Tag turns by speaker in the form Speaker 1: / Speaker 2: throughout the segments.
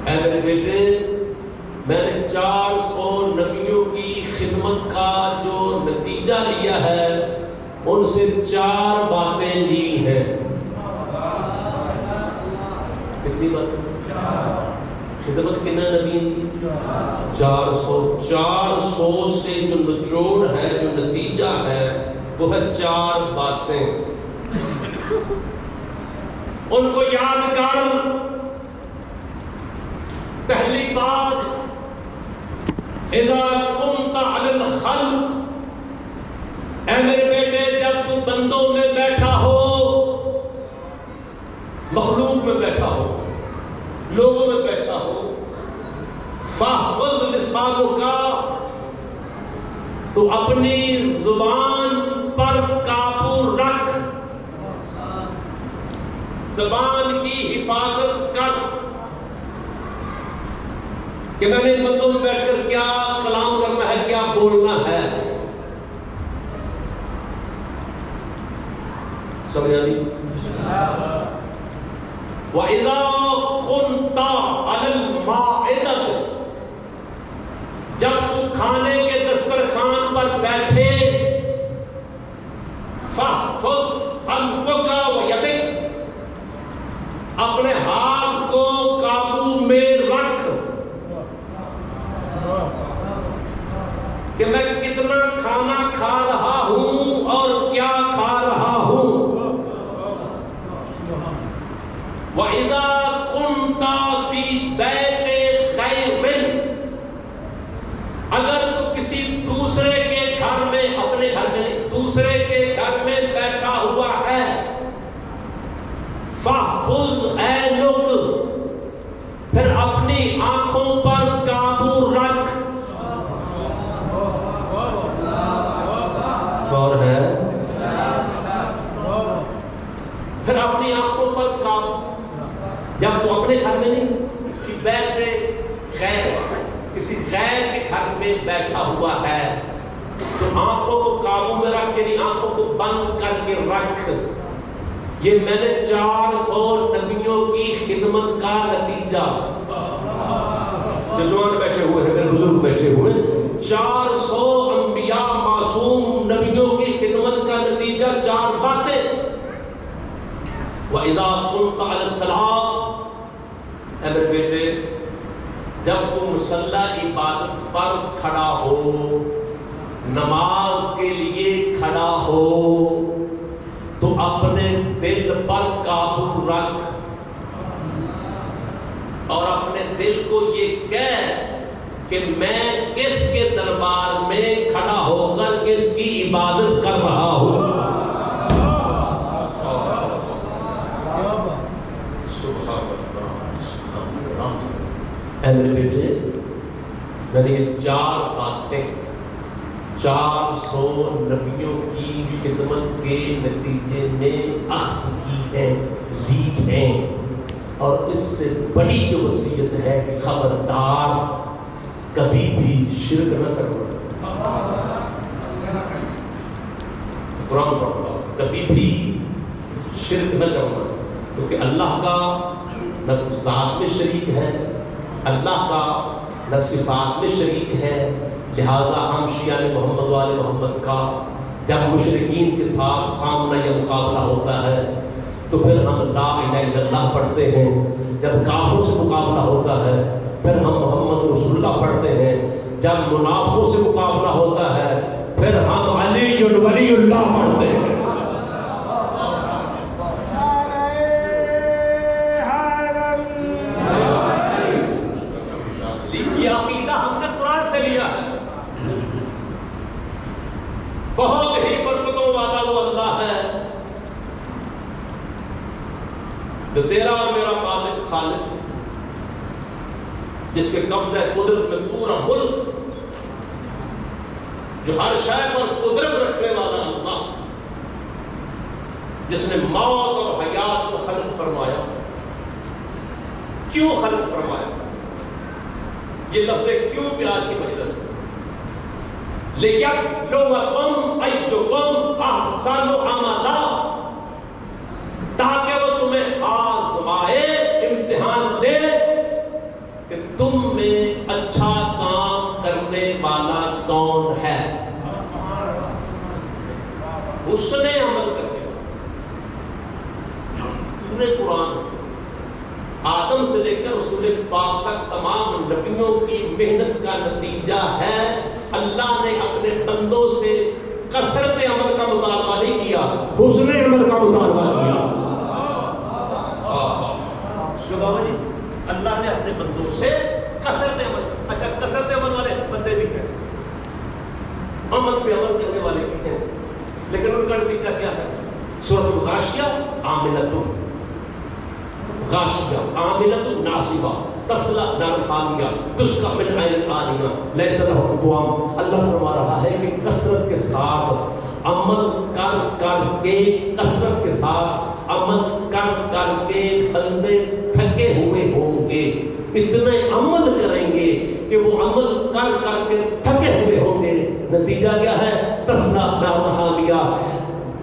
Speaker 1: اے میرے بیٹے، میں نے 400 نبیوں کی خدمت کا جو نتیجہ لیا ہے ان سے 4 باتیں لی ہیں۔ کتنی باتیں؟ خدمت کتنا نبی کی؟ 400 سے جو نچوڑ ہے، جو نتیجہ ہے وہ ہے 4 باتیں۔ ان کو یاد کر۔ پہلی بات، اذا كنت على الخلق، اے میرے بیٹے جب تو بندوں میں بیٹھا ہو، مخلوق میں بیٹھا ہو، لوگوں میں بیٹھا ہو، فاحفظ لسانک، تو اپنی زبان پر قابو رکھ، زبان کی حفاظت کر کہ میں نے بندوں میں بیٹھ کر کیا کلام کرنا ہے، کیا بولنا ہے۔ سمجھ آئی؟ وَإِذَا كُنْتَ عَلَى الْمَائِدَةِ، جب تو کھانے کے دسترخوان پر بیٹھے، فَاحْفَظْ قَلْبَكَ وَيَدَكَ، اپنے ہاتھ کو قابو میں رکھ کہ میں کتنا کھانا کھا رہا ہوں اور کیا کھا رہا ہوں۔ وَإِذَا كُنْتَ فِي بَيْتِ خَيْرٍ، اگر تو کسی دوسرے کے گھر میں، اپنے گھر میں نہیں، دوسرے کے گھر میں بیٹھا ہوا ہے، فَاحْفُظْ عَيْنَكَ، پھر اپنی آنکھوں پر قابو رکھ۔ اور ہے پھر اپنی آنکھوں پر قابو، جب تو اپنے گھر میں نہیں، کہ بیٹھ خیر، کسی غیر کے گھر میں بیٹھا ہوا ہے، تو آنکھوں کو قابو میں رکھ، یعنی آنکھوں کو بند کر کے رکھ۔ یہ میں نے 400 نبیوں کی خدمت کا نتیجہ، جو جوان بیٹھے ہوئے ہیں، میرے بزرگ بیٹھے ہوئے، 400 انبیاء معصوم نبیوں کی خدمت کا نتیجہ 4 باتیں۔ وَإِذَا كُنْتَ عَلَى الصَّلَاةِ، اے میرے بیٹے جب تم مصلی عبادت پر کھڑا ہو، نماز کے لیے کھڑا ہو، تو اپنے دل پر قابو رکھ اور اپنے دل کو یہ کہہ کہ میں کس کے دربار میں کھڑا ہو کر کس کی عبادت کر رہا ہوں۔ اے میرے بیٹے، میں نے یہ 4 باتیں 400 نبیوں کی خدمت کے نتیجے میں اخذ کی ہیں، لی ہیں، اور اس سے بڑی جو وصیت ہے کہ خبردار کبھی بھی شرک نہ کرنا۔ قرآن پڑھ رہا، کبھی بھی شرک نہ کرنا، کیونکہ اللہ کا نہ ذات میں شریک ہے، اللہ کا نہ صفات میں شریک ہے، لہٰذا ہم شیعہ محمد والے محمد کا جب مشرکین کے ساتھ سامنا یا مقابلہ ہوتا ہے تو پھر ہم لا الہ الا اللہ پڑھتے ہیں، جب کافروں سے مقابلہ ہوتا ہے پھر ہم محمد رسول اللہ پڑھتے ہیں، جب منافقوں سے مقابلہ ہوتا ہے پھر ہم علی ولی اللہ پڑھتے ہیں۔ یہ عقیدہ ہم نے قرآن سے لیا ہے۔ بہت ہی برکتوں والا وہ اللہ ہے جو تیرا اور میرا مالک خالق، جس کے قبضہ قدرت میں پورا ملک، جو ہر شے پر قدرت رکھنے والا اللہ، جس نے موت اور حیات کو خلق فرمایا۔ کیوں خلق فرمایا؟ یہ لفظ کیوں بھی آج کی مجلس ہے۔ لِيَبْلُوَكُمْ أَيُّكُمْ أَحْسَنُ عَمَلًا، تاکہ وہ تمہیں آزمائے، امتحان دے آدم سے لے کر رسول پاک تک تمام نبیوں کی محنت کا نتیجہ ہے اللہ نے اپنے بندوں سے کثرت عمل کا مطالبہ نہیں کیا، حسن عمل کا مطالبہ کیا۔ بابا جی اللہ نے اپنے بندوں سے کثرت عمل، اچھا کثرت عمل والے بندے بھی ہیں، عمل پہ عمل کرنے والے بھی ہیں، لیکن ان کا نتیجہ کیا ہے؟ سورۃ الغاشیہ عاملۃ، غاشیہ عاملۃ ناصبہ تصلی نار حامیہ تسقی من عین آنیہ لیس لہم طعام۔ اللہ فرما رہا ہے کہ کثرت کے ساتھ عمل کر کر کے، کثرت کے ساتھ عمل کر کر کے بندے تھکے ہوئے ہوں گے، اتنے عمل کریں گے کہ وہ عمل کر کر کے تھکے ہوئے ہوں گے، نتیجہ کیا ہے؟ تصلی نار حامیہ،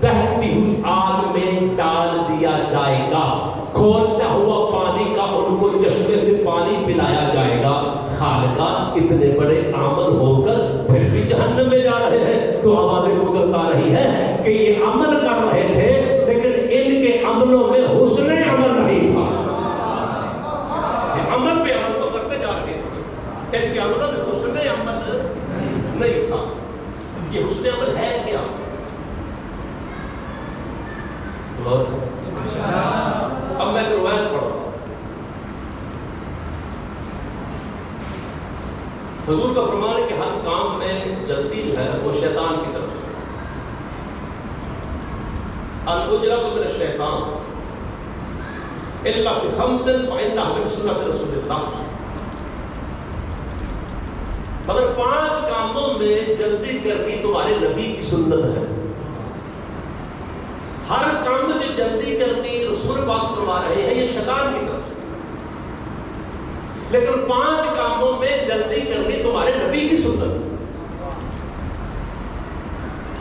Speaker 1: دہتی ہوئی آگ میں ڈال دیا جائے گا، کھولتا ہوا پانی کا ان کو چشمے سے پانی پلایا جائے گا۔ خالقہ اتنے بڑے عمل ہو کر پھر بھی جہنم میں جا رہے ہیں، تو آوازیں قدرت آ رہی ہے کہ یہ عمل کر رہے تھے لیکن ان کے عملوں میں حسن عمل نہیں تھا۔ یہ عمل پہ عمل تو کرتے جا رہے تھے، ان کے عملوں میں حسن عمل نہیں تھا۔ یہ حسن عمل ہے کیا؟ اب میں روایت پڑھ رہا ہوں، حضور کا فرمان ہے کہ ہر کام میں جلدی جو ہے وہ شیطان کی طرف ہے۔ العجلۃ من الشیطان الا فی خمس فانها من سنت رسول اللہ، مگر 5 کاموں میں جلدی کرنی تمہارے نبی کی سنت ہے۔ ہر کام میں جو جلدی کرنی رسول پاک فرما رہے ہیں یہ شیطان کی طرف ہے، لیکن 5 کاموں میں جلدی کرنی تمہارے نبی کی سنت ہے۔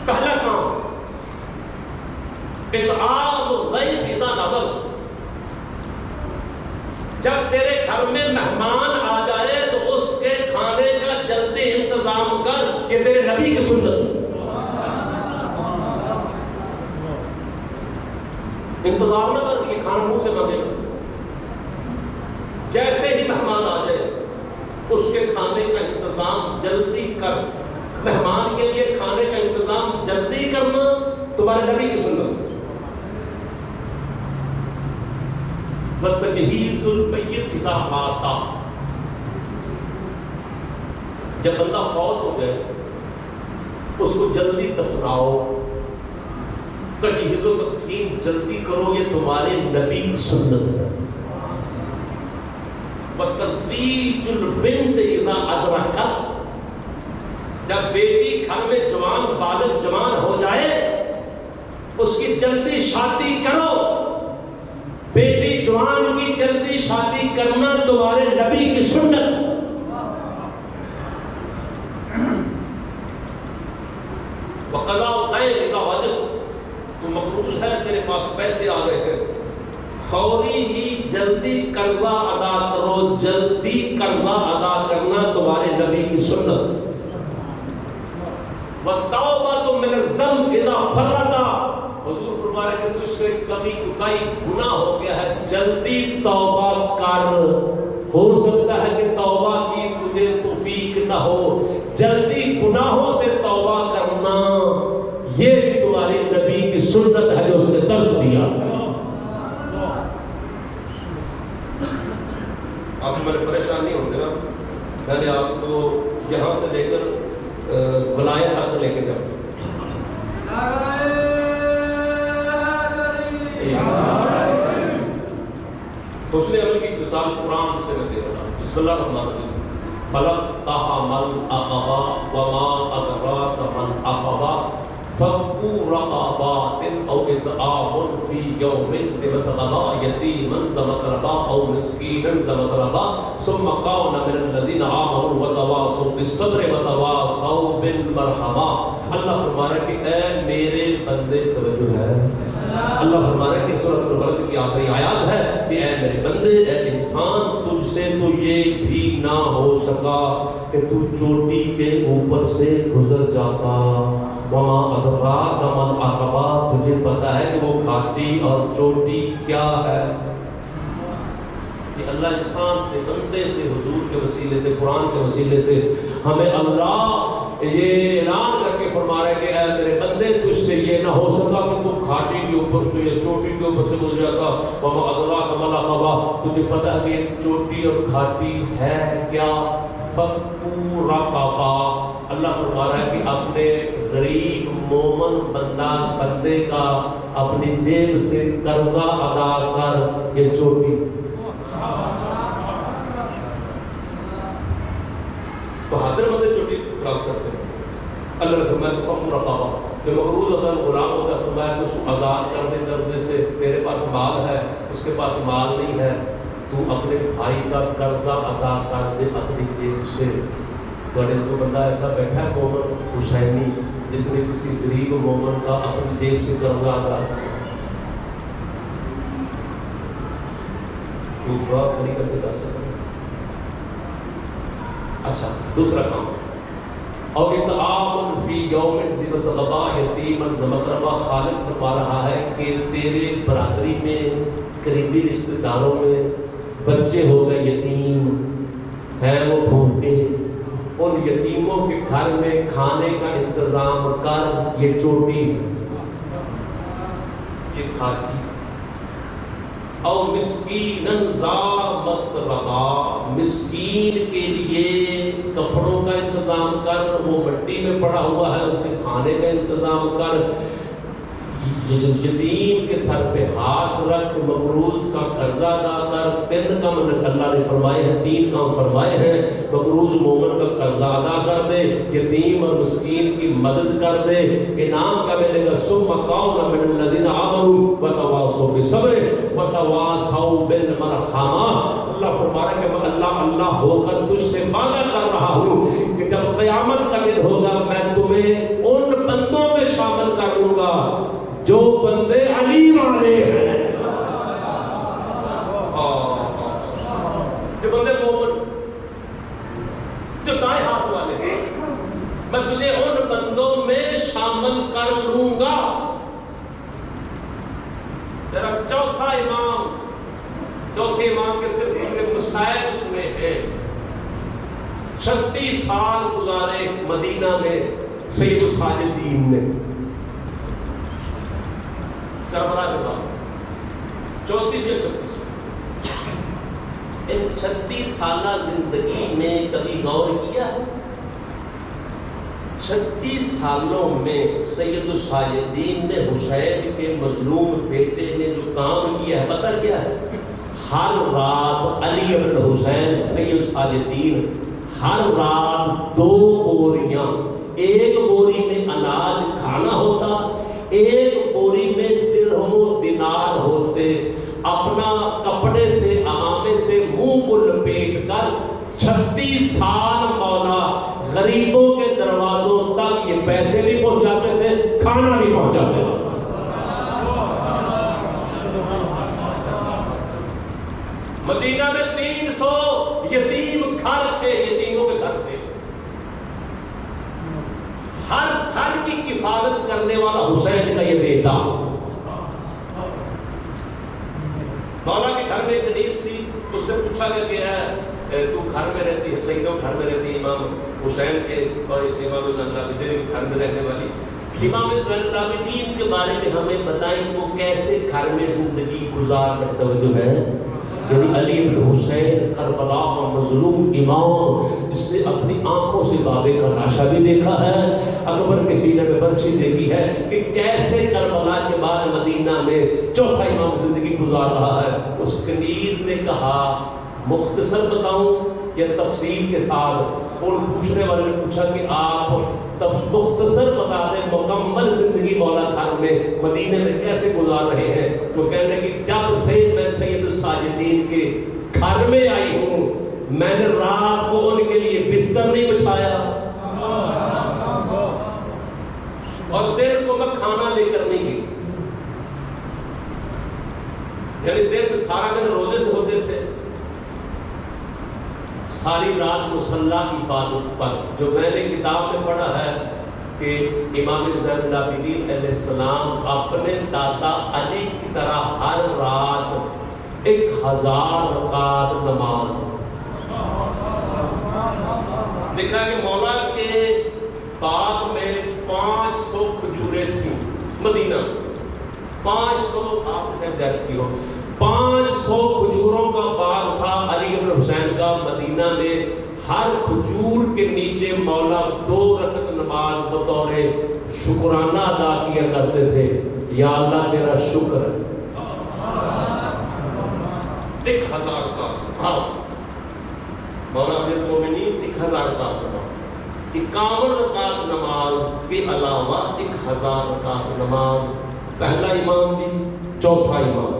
Speaker 1: پہلا کام اطعام الضیف اذا نزل، جب تیرے گھر میں مہمان آ جائے تو اس کے کھانے کا جلدی انتظام کر، یہ تیرے نبی کی سنت ہے۔ انتظار نہ کر کہ کھانا منہ سے مانگے گا، جیسے ہی مہمان آ جائے اس کے کھانے کا انتظام جلدی کر۔ مہمان کے لیے کھانے کا انتظام جلدی کرنا تمہارے نبی کی سنت ہے۔ وَتَجْهِيزُ الْمَيِّتِ إِذَا مَاتَ، جب بندہ فوت ہو جائے اس کو جلدی دفناؤ، تجہیز و تدفین جلدی کرو، یہ تمہارے نبی کی سنت ہے۔ وَتَزْوِيجُ الْبِنْتِ إِذَا أَدْرَكَتْ، جب بیٹی گھر میں جوان بالغ جوان ہو جائے اس کی جلدی شادی کرو، بیٹی جوان کی جلدی شادی کرنا تمہارے نبی کی سنت۔ وَقَضَاءُ الدَّيْنِ إِذَا وَجَبَ، تو مقروض ہے تیرے پاس پیسے آ رہے ہیں، فوری ہی جلدی قرضہ ادا کرو، جلدی قرضہ ادا کرنا تمہارے نبی کی سنت۔ وَالتَّوْبَةُ مِنَ الذَّنبِ إِذَا فَرَّطَ، حضور فرما رہے کہ تجھ سے کبھی کوئی گناہ ہو گیا ہے، جلدی توبہ کر، ہو سکتا ہے کہ توبہ کی تجھے توفیق نہ ہو، جلدی گناہوں سے توبہ کرنا یہ بھی تمہاری نبی کی سنت ہے جو اس نے درس دیا۔ آپ ہمارے پریشان نہیں ہوتے نا، میں نے آپ کو یہاں سے لے کر ولایت تک لے کے جاؤں۔ حسن عمل کی مثال قرآن سے میں دے رہا ہوں۔ بسم اللہ الرحمن الرحیم۔ فَلَقْتَحَمَ الْعَقَبَةَ وَمَا أَدْرَاكَ مَا الْعَقَبَةُ فَكُّ رَقَبَةٍ أَوْ إِطْعَامٌ فِي يَوْمٍ ذِي مَسْغَبَةٍ يَتِيمًا ذَا مَقْرَبَةٍ أَوْ مِسْكِينًا ذَا مَتْرَبَةٍ ثُمَّ كَانَ مِنَ الَّذِينَ آمَنُوا وَتَوَاصَوْا بِالصَّبْرِ وَتَوَاصَوْا بِالْمَرْحَمَةِ۔ اللہ فرما رہا ہے کہ اے میرے بندے، توجہ ہے، اللہ فرما رہا ہے کہ سورۃ البلد کی آخری آیات ہے کہ اے میرے بندے، اے انسان، تجھ سے تو یہ بھی نہ ہو سکا کہ تو چوٹی کے اوپر سے گزر جاتا۔ وما ادراک ما العقبہ، تجھے پتا ہے کہ وہ گھاٹی اور چوٹی کیا ہے؟ یہ اللہ انسان سے، بندے سے، حضور کے وسیلے سے، قرآن کے وسیلے سے ہمیں اللہ یہ اعلان کر کے فرما رہا ہے کہ اے میرے بندے تجھ سے یہ نہ ہو سکا کہ تو کھاٹی کے اوپر سے یا چوٹی کے اوپر سے گزر جاتا، وما ادراک ما العقبہ، تجھے پتہ ہے کہ چوٹی اور کھاٹی ہے کیا؟ فکو رقبہ۔ اللہ فرما رہا ہے کہ اپنے غریب مومن بندے کا اپنی جیب سے قرضہ ادا کر، یہ چوٹی۔ تو حاضر بندے چوٹی کراس کرتے ہیں۔ اللہ نے فرمایا فکو رقبہ، جو مقروض ہوتا ہے غلام ہوتا ہے، فرمایا کہ اس کو آزاد کر دے قرضے سے، تیرے پاس مال ہے اس کے پاس مال نہیں ہے، تو اپنے بھائی کا قرضہ ادا کر دے اپنی جیب سے۔ گڑے کو بندہ ایسا بیٹھا ہے مومن حسینی جس نے کسی غریب مومن کا اپنی جیب سے قرضہ ادا کیا، تو دعا کھڑی کر کے دس سکتا۔ اچھا دوسرا کام، اور اطعام فی یوم ذی مسغبہ یتیما ذی مقربہ، خالق فرما رہا ہے کہ تیرے برادری میں، قریبی رشتہ داروں میں بچے ہو گئے یتیم ہیں، وہ بھوکے، ان یتیموں کے گھر میں کھانے کا انتظام کر، یہ چوٹی ہے، یہ کھاتی۔ اور مسکینا ذا متربہ، مسکین کے لیے کپڑوں کا انتظام کر، وہ مٹی میں پڑا ہوا ہے، اس کے کھانے کا انتظام کر۔ یتیم کے سر پہ ہاتھ رکھ، مقروض کا قرضہ ادا کر۔ تین کام اللہ نے فرمائے ہیں، تین کام فرمائے ہیں، مقروض مومن کا قرضہ ادا کر دے، یتیم اور مسکین کی مدد کر دے، انعام کا ملے گا۔ ثم کون من الذین آمنوا وتواصوا بالصبر وتواصوا بالمرحمہ۔ اللہ فرما رہا ہے کہ میں اللہ ہو کر تجھ سے وعدہ کر رہا ہوں کہ جب قیامت کا دن ہوگا میں تمہیں ان بندوں میں شامل کر لوں گا جو بندے علی والے ہیں، جو بندے مومن، جو دائیں ہاتھ والے ہیں، میں تجھے ان بندوں میں شامل کر لوں گا۔ ذرا چوتھے امام کے صرف ان مسائل اس میں ہیں۔ 36 سال گزارے مدینہ میں سید الساجدین نے، کربلا کے بعد 34 یا 36، ان 36 سالہ زندگی میں کبھی غور کیا؟ 36 سالوں میں سید الساجدین نے حسین کے مظلوم بیٹے نے جو کام کیا ہے پتہ کیا ہے؟ ہر رات علی بن حسین سید الساجدین ہر رات 2 بوریاں، ایک بوری میں اناج کھانا ہوتا، ایک بوری میں درہم و دینار ہوتے، اپنا کپڑے سے عمامے سے منہ کو لپیٹ کر 36 سال مولا غریبوں کے دروازوں تک یہ پیسے بھی پہنچاتے تھے، کھانا بھی پہنچاتے تھے۔ مدینہ میں 300 یتیم گھر تھے، یتیموں کے گھر تھے، ہر گھر کی کفالت کرنے والا حسین کا یہ بیٹا۔ مولا کے گھر میں ایک کنیز تھی، اس سے پوچھا گیا کہ تو گھر میں رہتی ہے، سیدوں گھر میں رہتی ہے، امام حسین کے اور امام زین العابدین کے گھر میں رہنے والی۔ امام زین العابدین کے بارے میں ہمیں بتائیں وہ کیسے گھر میں زندگی گزار رہے، توجہ ہے، یعنی علی بن حسین کربلا کا مظلوم امام جس نے اپنی آنکھوں سے بابے کا لاشا بھی دیکھا ہے، اکبر کے سینے میں برچھی دیکھی ہے کہ کیسے کربلا کے بعد مدینہ میں چوتھا امام زندگی گزار رہا ہے۔ اس کنیز نے کہا مختصر بتاؤں یا تفصیل کے ساتھ؟ اور پوچھنے والے نے پوچھا کہ آپ مختصر بتا دیں مکمل زندگی مولا گھر میں مدینے میں کیسے گزار رہے ہیں۔ تو کہنے کہ جب سے میں سید الساجدین کے گھر میں آئی ہوں میں نے رات کو ان کے لیے بستر نہیں بچھایا اور دن کو میں کھانا لے کر نہیں گئی، یعنی دن سارا دن روزے سے ہوتے تھے، ساری رات مصلی عبادت پر۔ جو میں نے کتاب میں پڑھا ہے کہ امام زین العابدین علیہ السلام اپنے دادا علی کی طرح ہر رات 1000 رکعت نماز. دیکھا کہ مولا کے باغ میں 500 کھجوریں تھیں مدینہ. 500 آپ سے زیادتی ہو 500 کھجوروں کا باغ تھا علی بن حسین کا مدینہ میں. ہر کھجور کے نیچے مولا 2 رکعت نماز بطور شکرانہ ادا کیا کرتے تھے. یا اللہ تیرا شکر ہے. 1000 کا نماز مولا امیر المومنین 1000 کا نماز. 51 رکعت نماز کے علاوہ 1000 رکعت نماز. پہلا امام بھی چوتھا امام.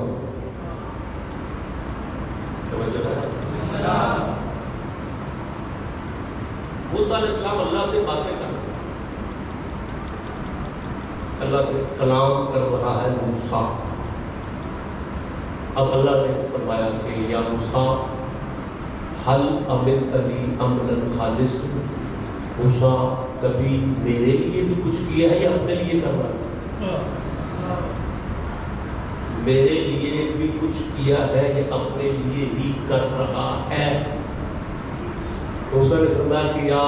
Speaker 1: توجہ ہے. موسیٰ علیہ السلام اللہ سے باتیں کر رہے ہیں. اللہ سے کلام کر رہا ہے موسیٰ. اب اللہ نے فرمایا کہ یا موسیٰ حل عملت لی عملا خالص. موسیٰ کبھی میرے لیے بھی کچھ کیا ہے یا اپنے لیے کر رہا ہے؟ میرے لیے بھی کچھ کیا ہے یا اپنے لیے ہی کر رہا ہے؟ موسیٰ نے فرمایا کہ یا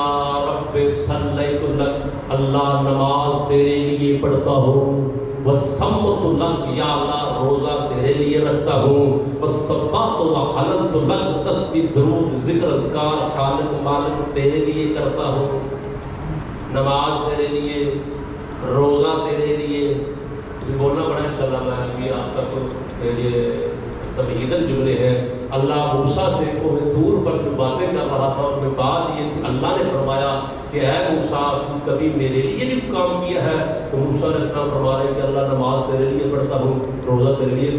Speaker 1: رب صلیت لک. اللہ نماز تیرے لیے پڑھتا ہوں. وصمت لک. یا اللہ روزہ تیرے لیے رکھتا ہوں. وصبات وحللت لک. تسبیح درود ذکر اذکار خالق مالک تیرے لیے کرتا ہوں. نماز تیرے لیے, روزہ تیرے لیے. اسے بولنا پڑا انشاءاللہ. میں ابھی آپ تک یہ تمہیدن جملے ہیں. اللہ موسیٰ سے کوہ طور پر جو باتیں کر رہا تھا ان میں بات یہ تھی, اللہ نے فرمایا کہ اے موسیٰ تو کبھی میرے لیے بھی کام کیا ہے؟ تو موسیٰ علیہ السلام فرما رہے ہیں کہ اللہ نماز تیرے لیے پڑھتا ہوں, روزہ تیرے لیے,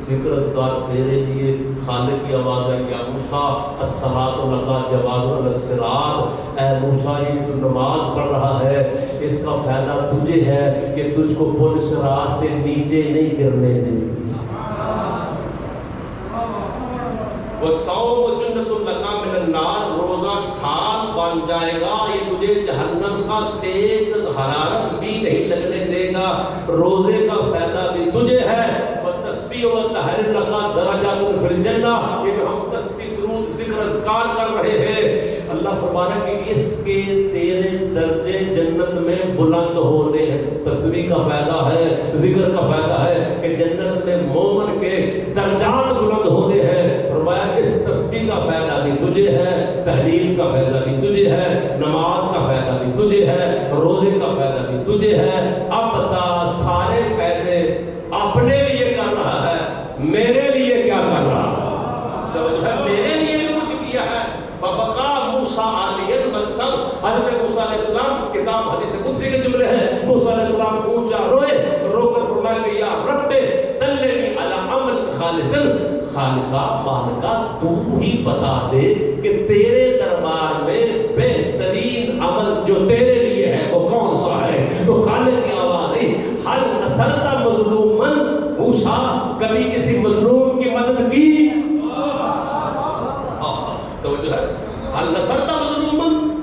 Speaker 1: ذکر اذکار تیرے لیے. خالق کی آواز ہے کہ یا موسیٰ الصلاۃ لک جواز علی الصراط. اے موسیٰ یہ تو نماز پڑھ رہا ہے اس کا فائدہ تجھے ہے کہ تجھ کو پل صراط سے نیچے نہیں گرنے دے گی. وَالصَّوْمُ جُنَّةٌ لَكَ مِنَ النَّارِ. روزہ ڈھال بن جائے گا, یہ تجھے جہنم کا سیک حرارت بھی نہیں لگنے دے گا. روزے کا فائدہ بھی تجھے ہے. وَالتَّسْبِيحُ وَالتَّحْلِيلُ لَكَ دَرَجَاتٌ فِي الْجَنَّةِ. یہ جو ہم تسبیح درود ذکر اذکار کر رہے ہیں, اللہ فرمانا کہ اس کے تیرے درجے جنت میں بلند ہونے ہیں. تسبیح کا فائدہ ہے, ذکر کا فائدہ ہے کہ جنت میں مومن کے درجات بلند ہونے ہیں. فرمایا کہ اس تسبیح کا فائدہ بھی تجھے ہے, تحلیل کا فائدہ بھی تجھے ہے, نماز کا فائدہ بھی تجھے ہے, روزے کا فائدہ بھی تجھے ہے. اب بتا سارے فائدے اپنے لیے کر رہا ہے, میرے لیے کیا کر رہا ہے؟ میرے لیے بھی کچھ کیا ہے. فبقى موسیٰ علیہ السلام. حضرت موسیٰ علیہ السلام کتاب حدیث قدسی کے جملے ہیں. موسیٰ علیہ السلام اونچا روئے, رو کر فرمایا کہ یا رب دلنی علی عمل خالص. خالقہ مالکہ تو ہی بتا دے کہ تیرے دربار میں بہترین عمل جو تیرے لیے ہے وہ کون سا ہے؟ تو خالق کی آواز ہے حل نصرت مظلومن. موسیٰ کبھی کسی مظلوم کی مدد کی؟ توجہ ہے. حل نصرت مظلومن,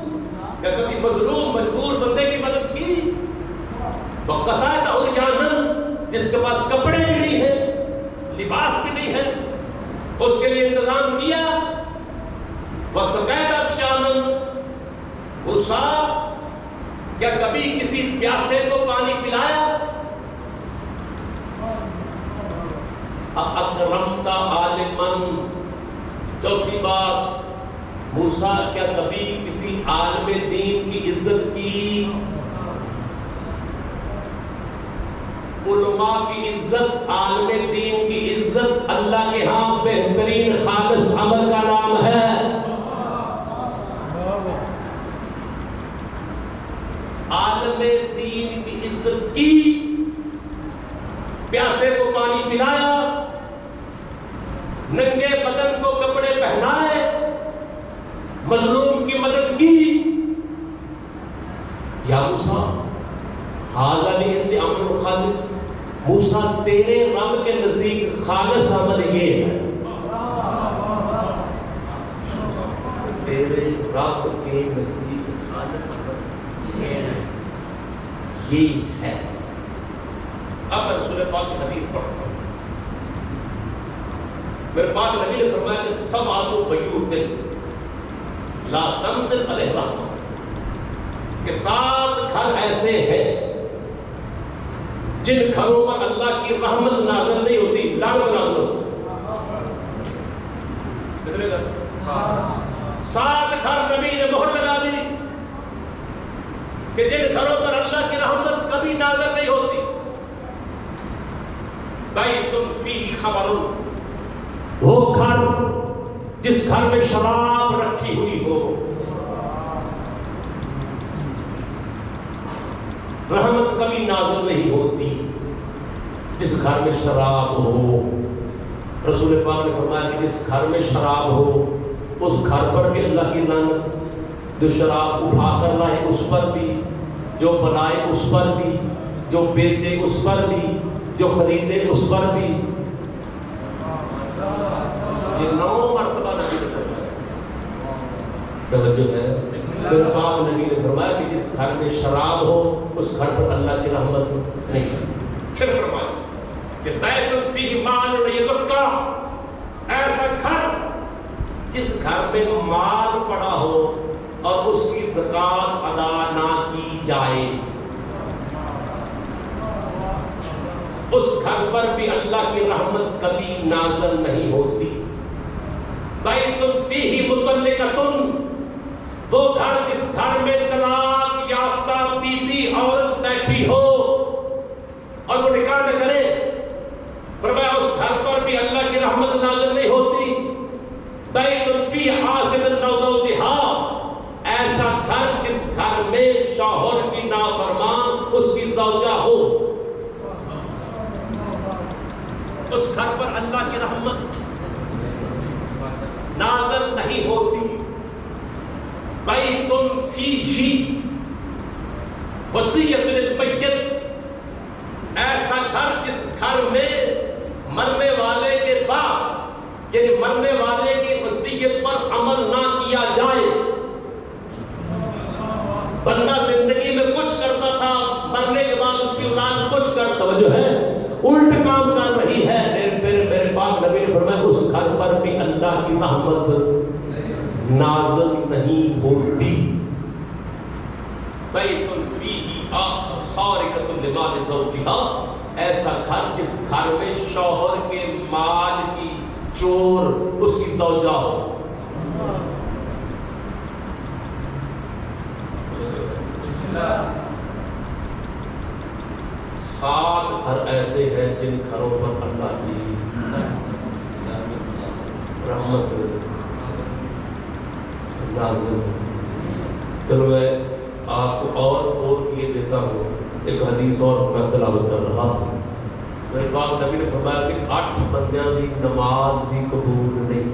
Speaker 1: کیا کبھی مظلوم مجبور بندے کی مدد کی؟ وَقَسَائِتَ عُرْجَانًا, جس کے پاس کپڑے بھی نہیں ہیں, لباس بھی نہیں ہے, اس کے لیے انتظام کیا. وَسَقَيْتَ عَطْشَانًا. موسیٰ کیا کبھی کسی پیاسے کو پانی پلایا؟ اکرمت عالمًا. چوتھی بات, موسیٰ کیا کبھی کسی عالم دین کی عزت کی؟ علماء کی عزت, عالم دین کی عزت اللہ کے ہاں بہترین خالص عمل کا نام ہے. عالم دین کی عزت کی, پیاسے کو پانی پلایا, ننگے بدن کو کپڑے پہنائے, مظلوم کی مدد کی. یا موسیٰ ھذا لعند عمل خالص. موسیٰ تیرے رب کے نزدیک خالص عمل یہ ہے, تیرے رب کے نزدیک خالص عمل یہ ہے. اب میں رسول پاک کی حدیث پڑھتا ہوں. میرے پاک نبی نے فرمایا کہ سبعۃ بیوت لا تنزل علیہ رحمہ، کہ 7 گھر ایسے ہیں جن گھروں پر اللہ کی رحمت نازل نہیں ہوتی، لعنت نازل ہوتی۔ کتنے گھر؟ 7 گھر نبی نے مہر لگا دی کہ جن گھروں پر اللہ کی رحمت کبھی نازل نہیں ہوتی۔ بیت فیہ خمر، وہ گھر جس گھر میں شراب رکھی ہوئی ہو، رحمت کبھی نازل نہیں ہوتی۔ جس گھر میں شراب ہو، رسول پاک نے فرمایا کہ جس گھر میں شراب ہو اس گھر پر بھی اللہ کی لعنت، جو شراب اٹھا کر لائے اس پر بھی، جو بنائے اس پر بھی، جو بیچے اس پر بھی، جو خریدے اس پر بھی۔ یہ 9 مرتبہ نبی نے فرمایا، توجہ ہے۔ پھر پاک نبی نے فرمایا کہ جس گھر میں شراب ہو اس گھر پر اللہ کی رحمت نہیں۔ پھر فرمایا کہ بیت فیہ مال یزکا، ایسا گھر جس گھر میں مال پڑا ہو اور اس کی زکات ادا نہ کی جائے، اس گھر پر بھی اللہ کی رحمت کبھی نازل نہیں ہوتی۔ بیت فیہ مطلقۃ، وہ گھر جس گھر میں طلاق یافتہ بیوی عورت بیٹھی ہو اور وہ نکاح نہ کرے، فرمایا اس گھر پر بھی اللہ کی رحمت نازل نہیں ہوتی۔ بیت فیہ عاصم زوجہا، ایسا گھر جس گھر میں شوہر کی نافرمان اس کی زوجہ ہو، اس گھر پر اللہ کی رحمت نازل نہیں ہوتی۔ بیت فیہ وصیۃ للمیت، ایسا گھر جس گھر میں مرنے والے کے بعد، یعنی مرنے والے کی وصیت پر عمل نہ کیا جائے۔ بندہ زندگی میں کچھ کرتا تھا، مرنے کے بعد اس کی اولاد کچھ کرتا، توجہ ہے، الٹ کام کر رہی ہے۔ میرے پاک نبی نے فرمایا اس گھر پر بھی اللہ کی رحمت نازل نہیں ہوتی۔ بیت فیہ سارقۃ لمال زوجہا، ایسا گھر جس گھر میں شوہر کے مال کی چور اس کی زوجہ ہو۔ 7 گھر ایسے ہیں جن گھروں پر اللہ کی رحمت نازل۔ چلو میں آپ کو اور کیے دیتا ہوں، ایک حدیث اور میں تلاوت کر رہا ہوں۔ میرے پاک نبی نے فرمایا کہ 8 بندیاں دی نماز بھی قبول نہیں۔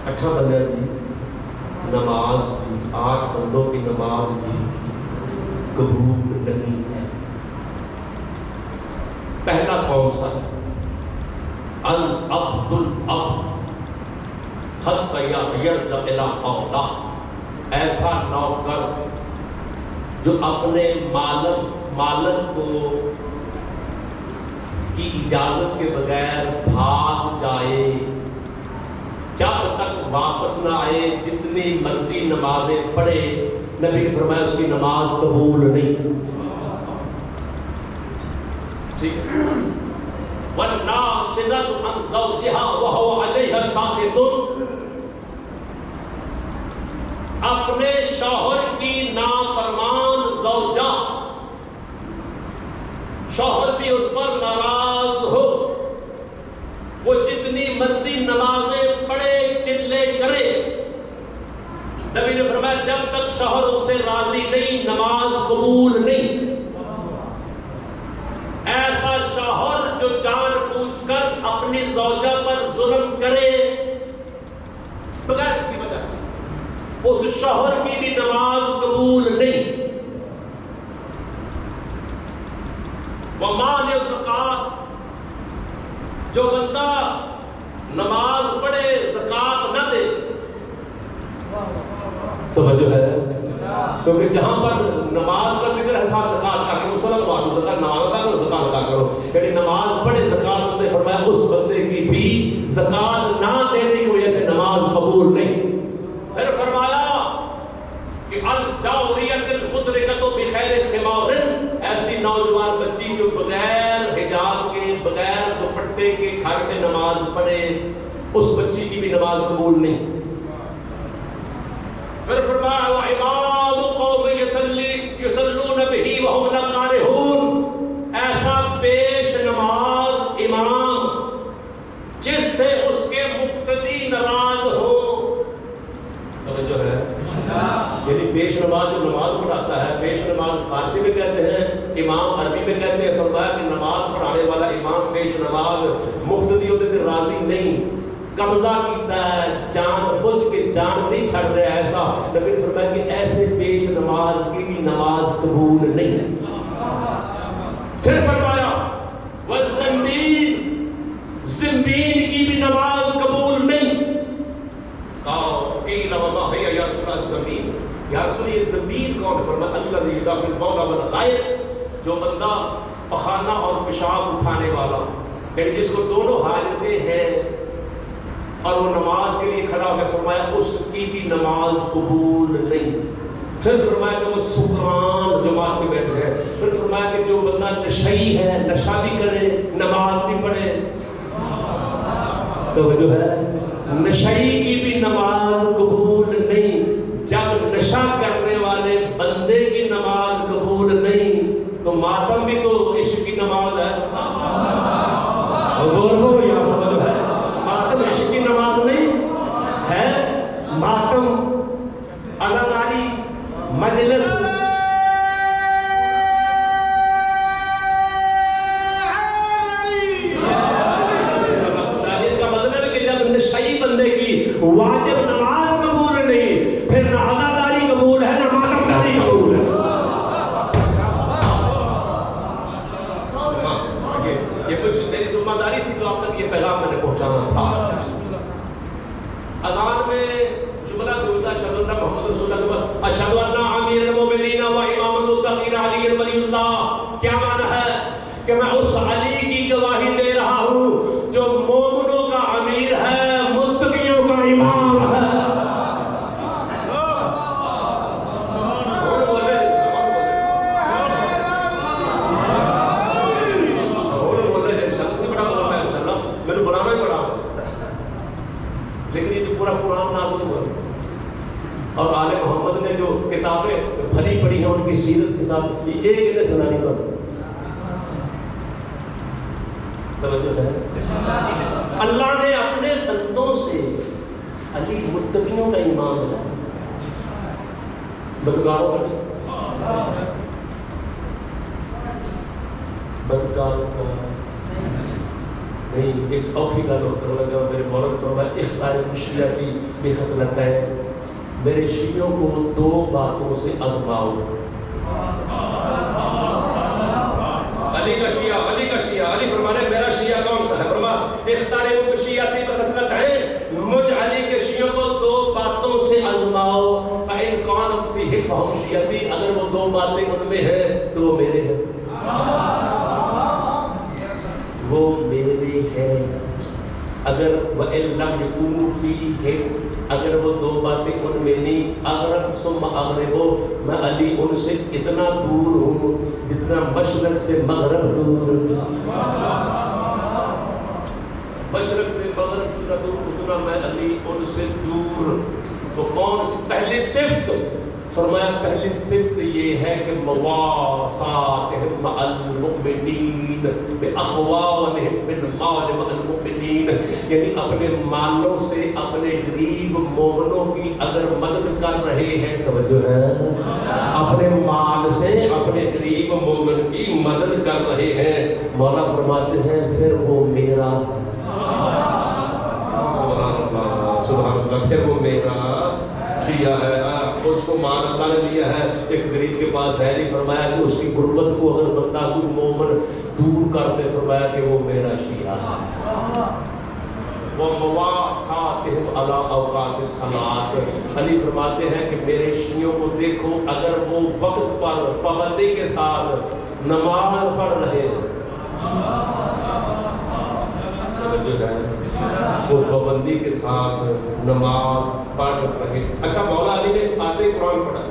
Speaker 1: 8 بندیاں دی نماز بھی، 8 بندوں کی نماز بھی قبول نہیں ہے۔ پہلا کون سا؟ العبد العبد حتی یرجع الی مولا، ایسا نوکر جو اپنے مالک کو کی اجازت کے بغیر بھاگ جائے، جب تک واپس نہ آئے جتنی مرضی نمازیں پڑھے، نبی نے فرمایا اس کی نماز قبول نہیں۔ ٹھیک ہے۔ وَالنَّاشِزَةُ عَنْ زَوْجِهَا وَهُوَ عَلَيْهَا سَاخِطٌ، اپنے شوہر کی نافرمان زوجہ، شوہر بھی اس پر ناراض ہو، وہ جتنی مرضی نمازیں پڑھے چلے کرے، نبی نے فرمایا جب تک شوہر اس سے راضی نہیں نماز قبول نہیں۔ ایسا شوہر جو جان بوجھ کر اپنی زوجہ پر ظلم کرے بغیر کسی وجہ، اس شوہر کی بھی نماز قبول نہیں۔ وَمَانِعُ الزَّکَاۃ، جو بندہ نماز پڑھے زکات نہ دے، توجہ ہے، کیونکہ جہاں پر نماز کا ذکر ہے ساتھ زکات کا، کہ مسلمان و زکات نماز ادا کرو زکات ادا کرو، یعنی نماز پڑھے زکات، نے فرمایا اس بندے کی بھی زکات نہ دینے کی وجہ سے نماز قبول نہیں۔ پھر فرمایا کہ الجاریۃ المدرکۃ بخیر خمار، ایسی نوجوان بچی جو بغیر حجاب کے بغیر دوپٹے کے گھر میں نماز پڑھے، اس بچی کی بھی نماز قبول نہیں۔ پھر فرمایا وَإِمَامُ قَوْمِ يُصَلُّونَ بِهِ وَهُمْ لَا كَارِهُونَ، ایسا پیش نماز امام جس سے اس کے مقتدی ناراض ہو۔ توجہ ہے، یعنی پیش نماز جو نماز پڑھاتا ہے، پیش نماز فارسی میں کہتے ہیں، امام عربی میں کہتے ہیں۔ فرمایا کہ نماز پڑھانے والا امام پیش نماز مقتدیوں سے راضی نہیں، قبضہ کیتا ہے، جان بوجھ کے جان نہیں چھڑ رہا ایسا، لیکن فرمایا کہ ایسے پیش نماز کی بھی نماز قبول نہیں ہے۔ پھر فرمایا والزنبین، زنبین کی بھی نماز قبول نہیں۔ قیل وما ہی یا رسول اللہ زنبین، یا رسول یہ زنبین کون ہے؟ فرمایا الذی یدافع المولا والغائب، جو بندہ پخانہ اور پیشاب اٹھانے والا، یعنی جس کو دونوں حاجتیں ہیں اور وہ نماز کے لیے کھڑا ہے، فرمایا اس کی بھی نماز قبول نہیں۔ پھر فرمایا کہ وہ سکران جماعت میں بیٹھے ہیں۔ پھر فرمایا کہ جو بندہ نشئی ہے، نشہ بھی کرے نماز بھی پڑھے، توجہ ہے، نشئی کی بھی نماز قبول نہیں۔ جب نشہ کرنے والے بندے کی نماز قبول نہیں تو ماتم بھی تو عشق کی نماز ہے، اور یا توجہ ہے، ماتم عشق کی نماز نہیں ہے، ماتم اداکاری مجلس اس کا مطلب ہے کہ جب نشئی بندے کی واجب نماز قبول نہیں، پھر نہ عزاداری قبول ہے نہ ماتم داری قبول ہے۔ یہ کچھ میری ذمہ داری تھی جو آپ تک یہ پیغام میں نے پہنچانا تھا۔ اذان میں جملہ گوئتا اشہد ان محمد رسول اللہ، اشہد ان امیر المومنین و امام المتقین علی ولی اللہ، کیا معنی ہے کہ میں اس علی کی گواہی دے رہا ہوں جو مومنوں کا امیر ہے، متقیوں کا امام ہے۔ لیکن یہ جو پورا قرآن نازل ہوا اور آل محمد نے جو کتابیں بھلی پڑھی ہیں ان کی سیرت کے ساتھ یہ ایک نے سنانی تو توجہ ہے۔ اللہ نے اپنے بندوں سے علی متقیوں کا امام ہے، بدکاروں کا بدکاروں کا نہیں۔ ایک اوکھی گل ہوتا ہے میرے مولانا فرمایا اختار مشیاتی بخصلت ہے، میرے شیعوں کو دو باتوں سے آزماؤ۔ علی کا شیعہ، علی کا شیعہ، علی فرمانے میرا شیعہ کون سا ہے؟ فرمایا اختار مشیاتی بخصلت ہے، مجھ علی کے شیعوں کو دو باتوں سے آزماؤ، فَإِنْ كَانَتْ فِيهِمْ فَهُمْ شِيَعَتِي، اگر وہ دو باتیں ان میں ہیں تو وہ میرے ہیں، وہ میرے ہیں۔ اگر وَإِن لَمْ يَكُونُوا فِيهِمْ، اگر وہ دو باتیں ان میں نہیں، اغرب ثم اغربو، میں علی ان سے اتنا دور ہوں جتنا مشرق سے مغرب دور، مشرق سے مغرب جتنا دور اتنا میں علی ان سے دور۔ تو کون سی پہلی صفت؟ فرمایا پہلی صفت یہ ہے کہ مواساتہم مع المؤمنین باخوانہم بالمال مع المؤمنین، یعنی اپنے مالوں سے اپنے غریب مومنوں کی اگر مدد کر رہے ہیں، توجہ ہے، اپنے مال سے اپنے غریب مومن کی مدد کر رہے ہیں، مولا فرماتے ہیں پھر وہ میرا، سبحان اللہ سبحان اللہ، پھر وہ میرا شیعہ ہے۔ اس کو مال اللہ نے دیا ہے، ایک غریب کے پاس ہے نہیں، فرمایا کہ اس کی غربت کو اگر بندہ کوئی مومن دور کر دے، فرمایا کہ وہ میرا شیعہ ہے۔ وَمَوَاسَاتِهِمْ عَلَىٰ أَوْقَاتِ الصَّلَاةِ، علی فرماتے ہیں کہ میرے شیعوں کو دیکھو اگر وہ وقت پر پابندی کے ساتھ نماز پڑھ رہے ہیں، جو ہے وہ پابندی کے ساتھ نماز پڑھ رہے. اچھا مولا علی نے آتے ہی قرآن پڑھا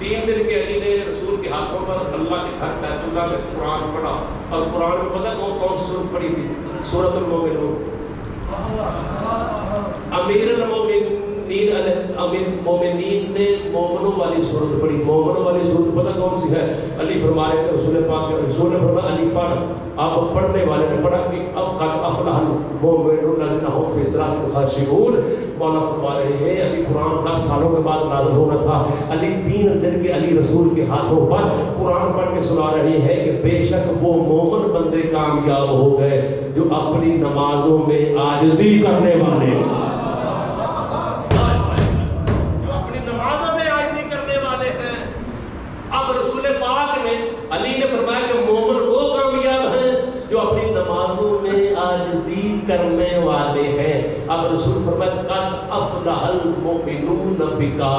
Speaker 1: 3 دن کے علی نے رسول کے ہاتھوں پر اللہ کے گھر بیت اللہ میں قرآن پڑھا. اور قرآن میں پتہ کون سی سورت پڑھی تھی؟ سورۃ المومنون. امیر المومنین نے مومنوں والی سورت پڑھی. مومنوں والی سورت پتہ کون سی ہے؟ علی فرما رہے تھے رسول پاک کے، رسول نے فرمایا علی پڑھ. آپ پڑھنے والے نے پڑھا کہ اب قد افلح المؤمنون الذین هم فی صلاتہم خاشعون. مولا فرما رہے ہیں علی قرآن 10 سالوں کے بعد نازل ہونا تھا. علی 3 دن کے علی رسول کے ہاتھوں پر قرآن پڑھ کے سنا رہے ہیں کہ بے شک وہ مومن بندے کامیاب ہو گئے جو اپنی نمازوں میں عاجزی کرنے والے، جو اپنی نمازوں میں عاجزی کرنے والے ہیں. اب رسول پاک نے علی نے فرمایا کہ مومن وہ کامیاب ہیں جو اپنی نمازوں میں عاجزی کرنے والے ہیں. اب رسول فرمایا قد افلح المؤمنون بکا.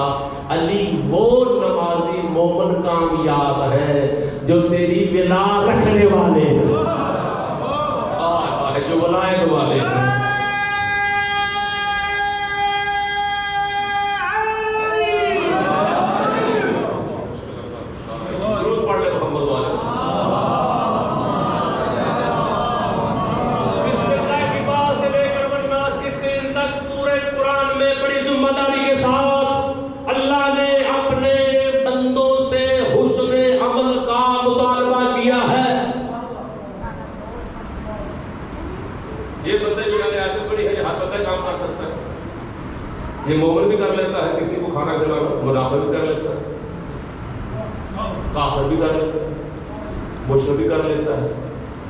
Speaker 1: علی وہ نمازی مومن کامیاب ہیں جو تیری ولا رکھنے والے ہیں، جو ولایت والے ہیں. یہ مومن بھی کر لیتا ہے کسی کو کھانا کھلانا، منافق بھی کر لیتا ہے، کافر بھی کر لیتا ہے، مشرک بھی کر لیتا ہے.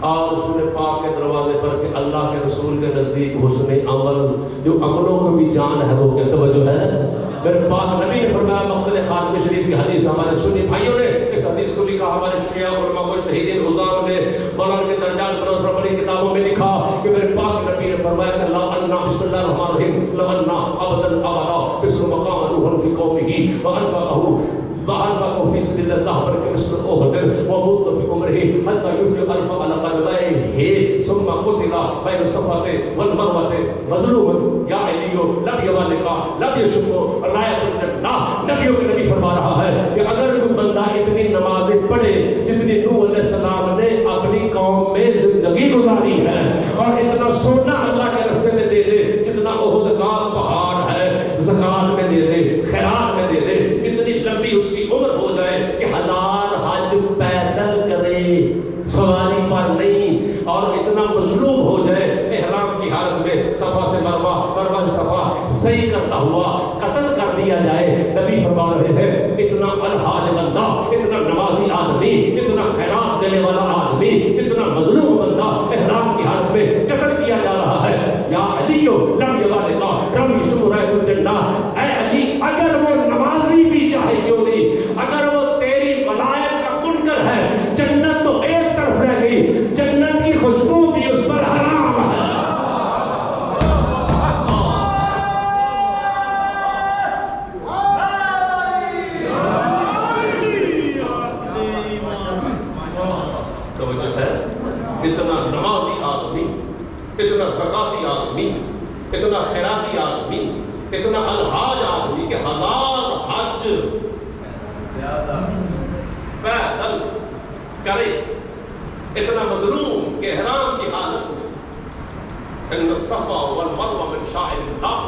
Speaker 1: اور رسول پاک کے دروازے پر کہ اللہ کے رسول کے نزدیک حسن عمل، جو عملوں کو بھی جان ہے وہ کیا توجہ ہے. میرے پاک نبی نے فرمایا مقتل خاتمہ شریف کی حدیث ہمارے سنی بھائیوں نے اس حدیث کو لکھا ہمارے شیعہ علماء مجتہدین عظام نے مولانا کے درجات بلند اور بڑی کتابوں میں لکھا کہ میرے پاک نبی نے فرمایا کہ لا انا بسم اللہ الرحمن الرحیم لا انا ابدا ابدا بسم مقام نوح فی قومه وانفقوا في سبيل الله ذهبا كمثل احد وموت في عمره حتى يفجر الف على قدميه ثم قتل بين الصفا والمروه مظلوما يا علي لم يوالك لم يشق رايه الجنه. نبیوں کے نبی فرما رہا ہے کہ اگر کوئی بندہ اتنی نمازیں پڑھے جتنی نوح علیہ السلام نے اپنی قوم میں زندگی گزاری ہے، اور اتنا سونا اللہ کے راستے میں دے دے جتنا احد کا پہاڑ ہے، زکات میں دے دے، خیرات میں دے دے، اتنی لمبی اس کی عمر ہو جائے کہ 1000 حج پیدل کرے سواری پر نہیں، اور اتنا مظلوم ہو جائے احرام کی حالت میں صفا سے مروہ، مروہ سے صفا صحیح کرتا ہوا قتل کر دیا جائے. نبی فرما رہے ہیں اتنا الحاج بندہ، اتنا نمازی آدمی، اتنا خیرات دینے والا آدمی، اتنا مظلوم بندہ احرام کی حالت میں قتل کیا جا رہا ہے. یا علی لم یوالک رم شمرائے الجنہ. اے علی اگر وہ نمازی بھی چاہے کیوں نہیں، اگر وہ تیری ولایت کا منکر ہے، جنت تو ایک طرف رہ گئی، جنت کی خوشبو بھی اس پر حرام ہے. اتنا نمازی آدمی، اتنا زکاتی آدمی، اتنا خیراتی آدمی، اتنا الحاج آدمی کہ 1000 حج پیدل کرے، اتنا مظلوم کہ احرام کی حالت میں ان الصفا والمروہ من شعائر اللہ،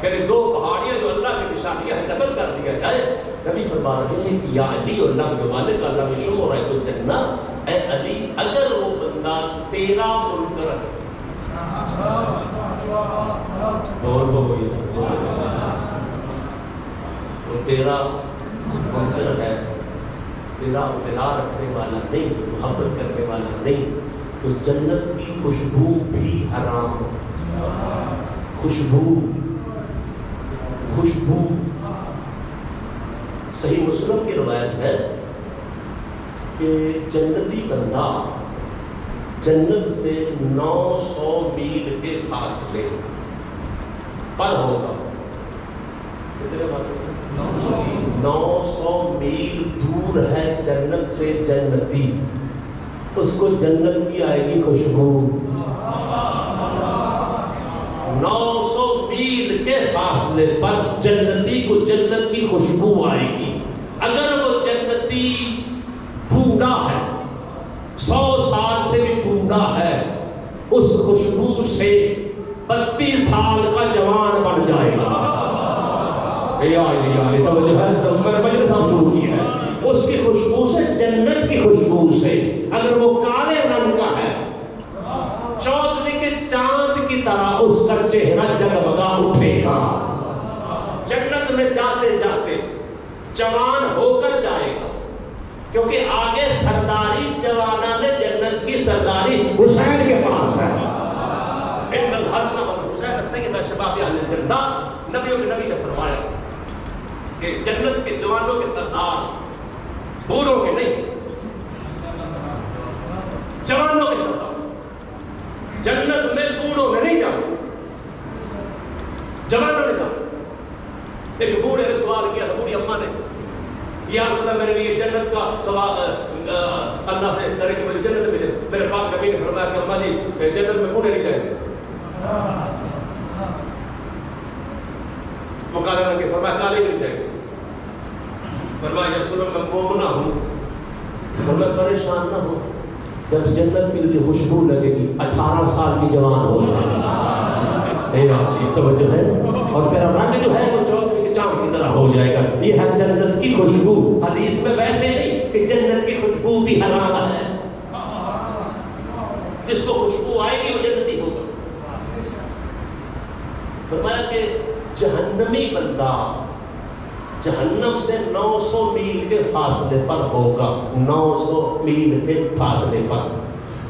Speaker 1: یعنی 2 پہاڑیاں جو اللہ کی نشانیاں ہیں قتل کر دیا جائے. نبی فرما رہے ہیں کہ یا علی اللہ کے والد اللہ میں شمر ہے تو جنہ. اے علی اگر وہ بندہ تیرا منکر ہے، وہ تیرا منکر ہے، تیرا اطلاع رکھنے والا نہیں، محبت کرنے والا نہیں، تو جنت کی خوشبو بھی حرام. خوشبو صحیح مسلم کی روایت ہے کہ جنتی بندہ جنت سے 900 میل کے فاصلے پر ہوگا. 900 میل دور ہے جنت سے جنتی، اس کو جنت کی آئے گی خوشبو۔ 900 میل کے فاصلے پر جنتی کو جنت کی خوشبو آئے گی۔ اگر وہ جنتی بوڑھا ہے، 100 سال سے بھی بوڑھا ہے، اس خوشبو سے 32 سال کا جوان بن جائے گا۔ توجہ ہے، میں نے مجلس شروع کی ہے۔ اس کی خوشبو سے، جنت کی خوشبو سے، اگر وہ کالے رنگ کا ہے، چودھویں کے چاند کی طرح اس کا چہرہ جگمگا اٹھے گا۔ جنت میں جاتے جاتے جوان ہو کر جائے گا، کیونکہ آگے سرداری جوانان جنت کی سرداری حسین کے پاس ہے۔ ان الحسن والحسین سید شباب اہل الجنہ، نبیوں کے نبی نے فرمایا کہ جنت کے جوانوں کے سردار، بوڑھوں کے نہیں، جوانوں کے سردار۔ جنت میں بوڑھوں نے نہیں جانا، جوانوں نے جانا۔ ایک بوڑھے نے سوال کیا تھا، بوڑھی اماں نے، یا رسول اللہ میرے لیے جنت کا سوال اللہ سے کرے کہ مجھے جنت ملے۔ میرے پاک نبی نے فرمایا کہ اماں جی جنت میں بوڑھے نہیں جائیں گے۔ وہ کالے رنگ کے، فرمایا کالے نہیں جائیں گے۔ فرمایا یا رسول اللہ میں مومنہ ہوں۔ فرمایا پریشان نہ ہو، جب جنت کی تجھے خوشبو لگے گی 18 سال کی جوان ہو جائے گی۔ توجہ ہے، اور تیرا رنگ جو ہے وہ چودھویں کے چاند کی طرح ہو جائے گا۔ یہ ہے جنت کی خوشبو۔ حدیث میں ویسے نہیں کہ جنت کی خوشبو بھی حرام ہے، جس کو خوشبو آئے گی وہ جنتی ہوگا۔ فرمایا کہ جہنمی بندہ جہنم سے 900 میل کے فاصلے پر ہوگا، 900 میل کے فاصلے پر۔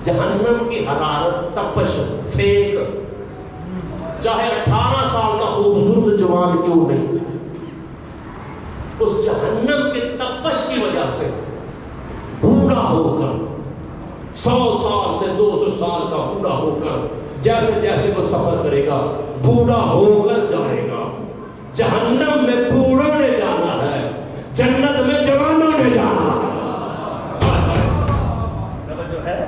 Speaker 1: جہنم کی حرارت، تپش، سیک، چاہے 18 سال کا خوبصورت جوان کیوں نہیں، اس جہنم کی تپش کی وجہ سے بوڑھا ہو کر، 100 سال سے 200 سال کا بوڑھا ہو کر، جیسے جیسے وہ سفر کرے گا بوڑھا ہو کر جائے گا۔ جہنم میں بوڑھوں نے جانا ہے، جنت میں جوانوں نے جانا ہے۔ جو ہے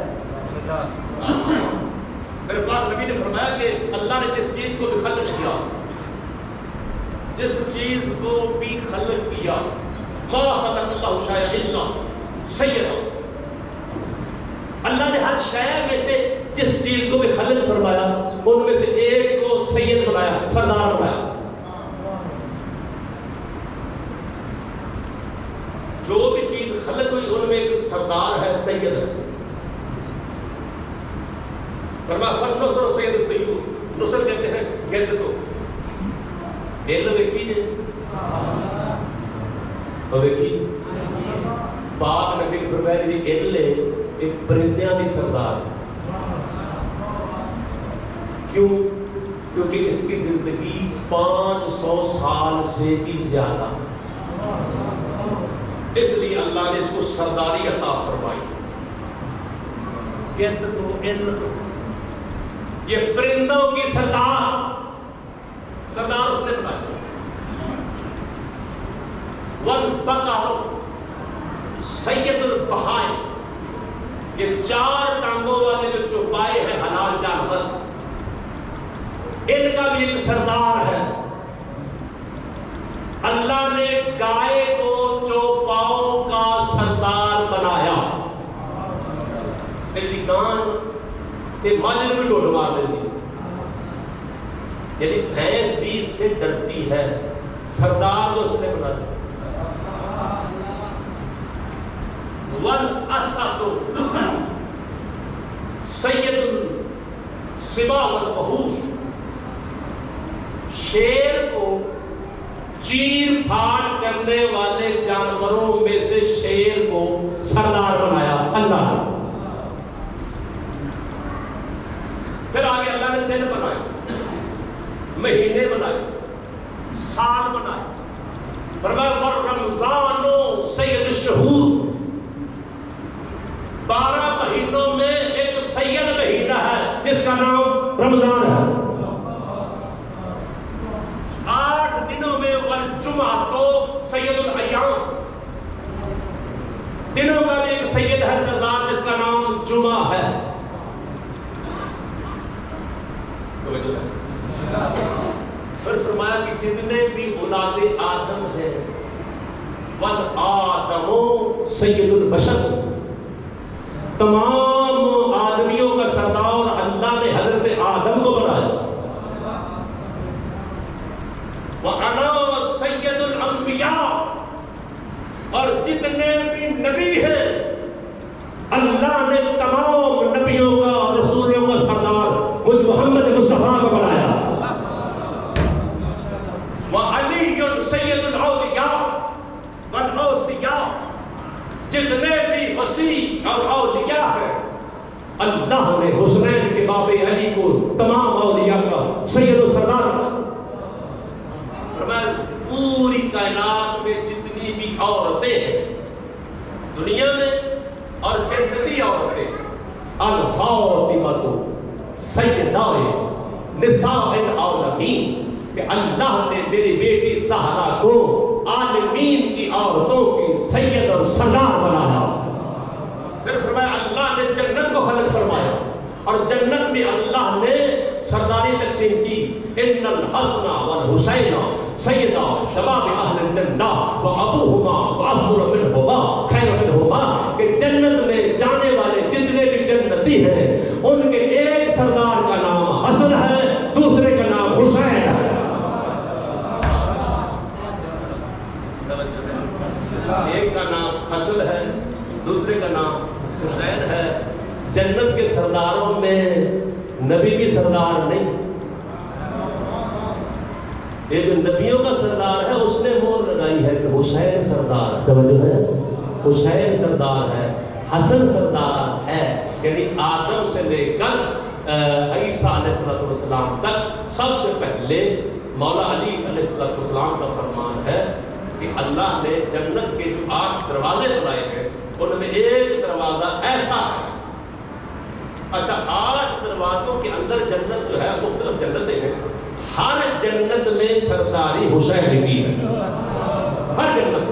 Speaker 1: میرے پاک نبی نے فرمایا کہ اللہ نے جس چیز کو بھی خلق کیا، جس چیز کو بھی خلق کیا، ما خلق اللہ شیئا الا سیدا، اللہ نے ہر شے میں سے جس چیز کو بھی خلق فرمایا ان میں سے ایک کو سید بنایا، سردار بنایا۔ جو بھی چیز خلق ہوئی ان میں ایک سردار ہے، سید ہے۔ فرمایا فالنصر سید الطیور، نصر کہتے ہیں گرد کو۔ علم دیکھی جائے اور دیکھی پاک نبی نے فرمایا کہ علم ایک پرندیاں دی سردار، کیوں؟ کیونکہ اس کی زندگی 500 سال سے بھی زیادہ، اس لیے اللہ نے اس کو سرداری عطا فرمائی۔ گرد کو، علم کو، یہ پرندوں کی سردار اس نے بتایا۔ والبقر سید البہائم، یہ 4 ٹانگوں والے جو چوپائے ہیں حلال جانور، ان کا بھی ایک سردار ہے۔ اللہ نے گائے کو چوپاؤں کا سردار بنایا۔ ایک گان ایک ماجر بھی ڈوڈ مار دیتی، یعنی بھینس بھی اس سے ڈرتی ہے، سردار تو اس نے بنایا۔ والاسد سید السباع والوحوش، شیر کو چیر پھاڑ کرنے والے جانوروں میں سے شیر کو سردار بنایا اللہ نے۔ پھر آگے اللہ نے دن بنائے، مہینے بنائے، سال بنائے۔ فرمایا والرمضان سید الشہور، 12 مہینوں میں ایک سید مہینہ ہے جس کا نام رمضان ہے۔ 8 دنوں میں الجمعہ تو سید الایام، دنوں کا بھی ایک سید ہے سردار جس کا نام جمعہ ہے. پھر فرمایا کہ جتنے بھی اولاد آدم ہیں والآدم سید البشر، تمام آدمیوں کا سردار اللہ نے حضرت آدم کو بنایا. وَأَنَا سَيِّدُ الْأَنْبِيَاء، اور جتنے بھی نبی ہیں اللہ نے تمام نبیوں کا اور رسولوں کا سردار مجھ محمد مصطفیٰ کو بنایا. وَعَلِيٌّ سَيِّدُ الْأَوْلِيَاء وَالْأَوْصِيَاء، جتنے بھی وصی اور اولیاء ہیں اللہ نے حسنین کے باب علی کو تمام اولیاء کا سید و سردار. پوری کائنات میں جتنی بھی عورتیں ہیں دنیا میں اور جنتی عورتیں، الفاطمۃ سیدہ نساء العالمین، کہ اللہ نے میری بیٹی زہرا کو عالمین کی عورتوں کی سید اور سردار بنایا. پھر فرمایا اللہ نے جنت کو خلق فرمایا اور جنت میں اللہ نے سرداری تقسیم کی. ان الحسن والحسین سیدا شباب اہل الجنہ وابوہما وافضل منہما خیر منہما، کہ جنت میں جانے والے جتنے بھی جنتی ہیں ان کے ایک سردار کا نام حسن ہے، دوسرے کا نام حسین ہے. ایک کا نام حسن ہے، دوسرے کا نام حسین ہے. جنت کے سرداروں میں نبی کی سردار نہیں، ایک نبیوں کا سردار ہے، اس نے مور لگائی ہے کہ حسین سردار. توجہ ہے، حسین سردار ہے، حسن سردار ہے. یعنی آدم سے لے کر عیسیٰ علیہ السلام تک سب سے پہلے مولا علی علیہ السلام کا فرمان ہے کہ اللہ نے جنت کے جو 8 دروازے بنائے ہیں ان میں ایک دروازہ ایسا ہے. اچھا 8 دروازوں کے اندر جنت جو ہے مختلف جنتیں ہیں، ہر جنت میں سرداری حسین کی ہے، ہر جنت.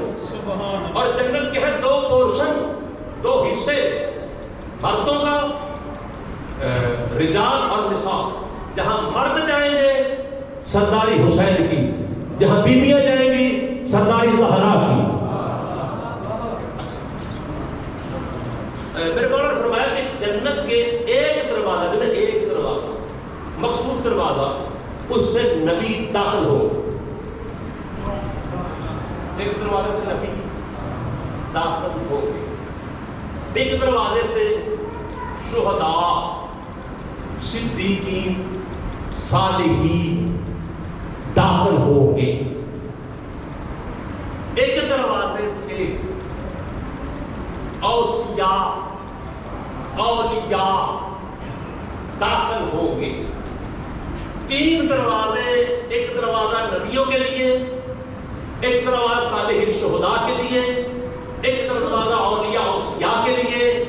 Speaker 1: اور جنت کے ہیں 2 پورشن، 2 حصے، مردوں کا رجال اور نساء. جہاں مرد جائیں گے سرداری حسین کی، جہاں بیویاں جائیں گی سرداری زہرا کی. میرے مولا نے فرمایا کہ جنت کے ایک دروازہ، جنت ایک دروازہ مخصوص دروازہ، اس سے نبی داخل ہو. ایک دروازے سے نبی داخل ہو، ایک دروازے سے شہداء، صدیقین، صالحین داخل ہوں گے. ایک دروازے سے اوصیاء، اولیاء داخل ہوں گے. 3 دروازے، ایک دروازہ نبیوں کے لیے، ایک دروازہ صالحین شہداء کے لیے، ایک دروازہ اولیاء اوصیاء کے لیے.